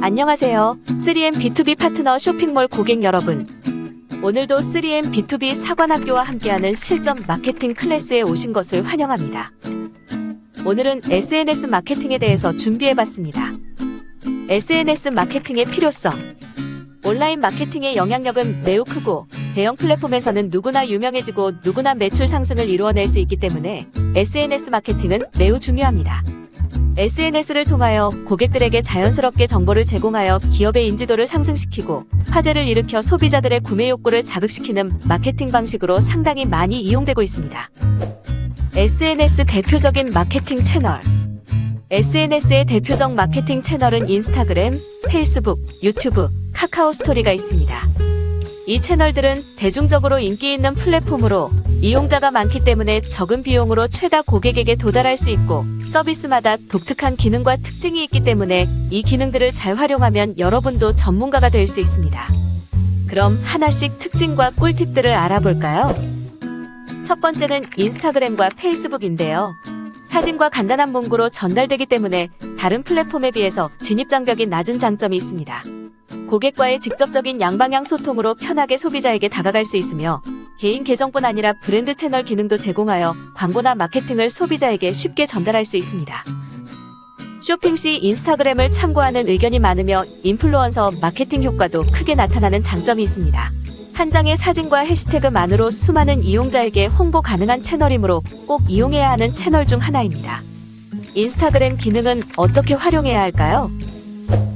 안녕하세요. 3M B2B 파트너 쇼핑몰 고객 여러분. 오늘도 3M B2B 사관학교와 함께하는 실전 마케팅 클래스에 오신 것을 환영합니다. 오늘은 SNS 마케팅에 대해서 준비해봤습니다. SNS 마케팅의 필요성. 온라인 마케팅의 영향력은 매우 크고 대형 플랫폼에서는 누구나 유명해지고 누구나 매출 상승을 이루어낼 수 있기 때문에 SNS 마케팅은 매우 중요합니다. SNS를 통하여 고객들에게 자연스럽게 정보를 제공하여 기업의 인지도를 상승시키고 화제를 일으켜 소비자들의 구매 욕구를 자극시키는 마케팅 방식으로 상당히 많이 이용되고 있습니다. SNS 대표적인 마케팅 채널. SNS의 대표적 마케팅 채널은 인스타그램, 페이스북, 유튜브, 카카오 스토리가 있습니다. 이 채널들은 대중적으로 인기 있는 플랫폼으로 이용자가 많기 때문에 적은 비용으로 최다 고객에게 도달할 수 있고 서비스마다 독특한 기능과 특징이 있기 때문에 이 기능들을 잘 활용하면 여러분도 전문가가 될 수 있습니다. 그럼 하나씩 특징과 꿀팁들을 알아볼까요? 첫 번째는 인스타그램과 페이스북인데요. 사진과 간단한 문구로 전달되기 때문에 다른 플랫폼에 비해서 진입장벽이 낮은 장점이 있습니다. 고객과의 직접적인 양방향 소통으로 편하게 소비자에게 다가갈 수 있으며 개인 계정뿐 아니라 브랜드 채널 기능도 제공하여 광고나 마케팅을 소비자에게 쉽게 전달할 수 있습니다. 쇼핑 시 인스타그램을 참고하는 의견이 많으며 인플루언서 마케팅 효과도 크게 나타나는 장점이 있습니다. 한 장의 사진과 해시태그만으로 수많은 이용자에게 홍보 가능한 채널이므로 꼭 이용해야 하는 채널 중 하나입니다. 인스타그램 기능은 어떻게 활용해야 할까요?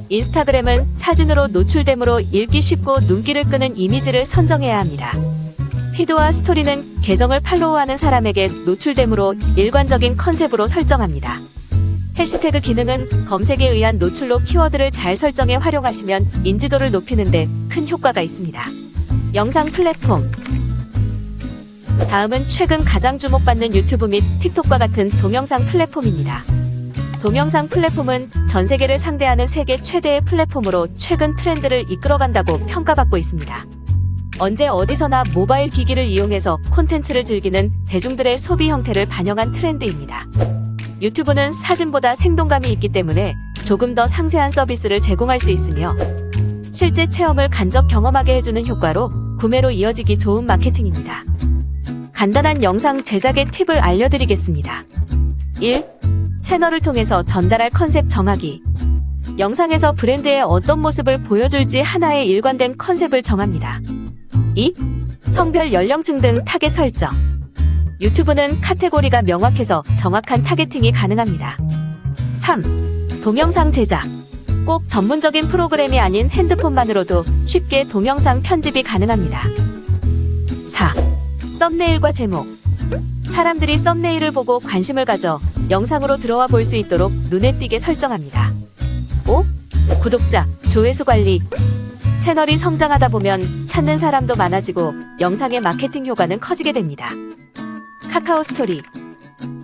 인스타그램은 사진으로 노출되므로 읽기 쉽고 눈길을 끄는 이미지를 선정해야 합니다. 피드와 스토리는 계정을 팔로우하는 사람에게 노출되므로 일관적인 컨셉으로 설정합니다. 해시태그 기능은 검색에 의한 노출로 키워드를 잘 설정해 활용하시면 인지도를 높이는 데 큰 효과가 있습니다. 영상 플랫폼. 다음은 최근 가장 주목받는 유튜브 및 틱톡과 같은 동영상 플랫폼입니다. 동영상 플랫폼은 전 세계를 상대하는 세계 최대의 플랫폼으로 최근 트렌드를 이끌어간다고 평가받고 있습니다. 언제 어디서나 모바일 기기를 이용해서 콘텐츠를 즐기는 대중들의 소비 형태를 반영한 트렌드입니다. 유튜브는 사진보다 생동감이 있기 때문에 조금 더 상세한 서비스를 제공할 수 있으며 실제 체험을 간접 경험하게 해주는 효과로 구매로 이어지기 좋은 마케팅입니다. 간단한 영상 제작의 팁을 알려드리겠습니다. 1. 채널을 통해서 전달할 컨셉 정하기. 영상에서 브랜드의 어떤 모습을 보여줄지 하나의 일관된 컨셉을 정합니다. 2. 성별, 연령층 등 타겟 설정. 유튜브는 카테고리가 명확해서 정확한 타겟팅이 가능합니다. 3. 동영상 제작. 꼭 전문적인 프로그램이 아닌 핸드폰만으로도 쉽게 동영상 편집이 가능합니다. 4. 썸네일과 제목. 사람들이 썸네일을 보고 관심을 가져 영상으로 들어와 볼 수 있도록 눈에 띄게 설정합니다. 5. 구독자, 조회수 관리. 채널이 성장하다 보면 찾는 사람도 많아지고 영상의 마케팅 효과는 커지게 됩니다. 카카오 스토리.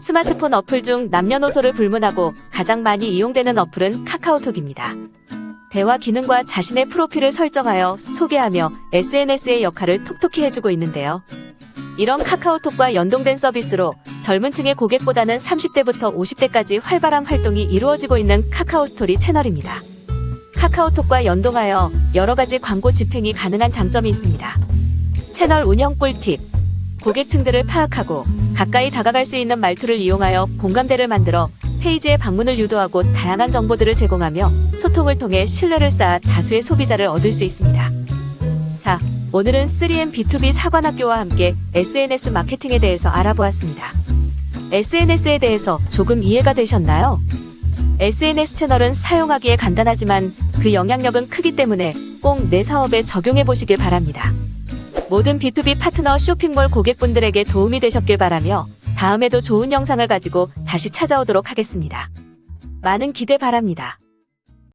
스마트폰 어플 중 남녀노소를 불문하고 가장 많이 이용되는 어플은 카카오톡입니다. 대화 기능과 자신의 프로필을 설정하여 소개하며 SNS의 역할을 톡톡히 해주고 있는데요. 이런 카카오톡과 연동된 서비스로 젊은 층의 고객보다는 30대부터 50대까지 활발한 활동이 이루어지고 있는 카카오 스토리 채널입니다. 카카오톡과 연동하여 여러가지 광고 집행이 가능한 장점이 있습니다. 채널 운영 꿀팁. 고객층들을 파악하고 가까이 다가갈 수 있는 말투를 이용하여 공감대를 만들어 페이지에 방문을 유도하고 다양한 정보들을 제공하며 소통을 통해 신뢰를 쌓아 다수의 소비자를 얻을 수 있습니다. 자, 오늘은 3M B2B 사관학교와 함께 SNS 마케팅에 대해서 알아보았습니다. SNS에 대해서 조금 이해가 되셨나요? SNS 채널은 사용하기에 간단하지만 그 영향력은 크기 때문에 꼭 내 사업에 적용해 보시길 바랍니다. 모든 B2B 파트너 쇼핑몰 고객분들에게 도움이 되셨길 바라며 다음에도 좋은 영상을 가지고 다시 찾아오도록 하겠습니다. 많은 기대 바랍니다.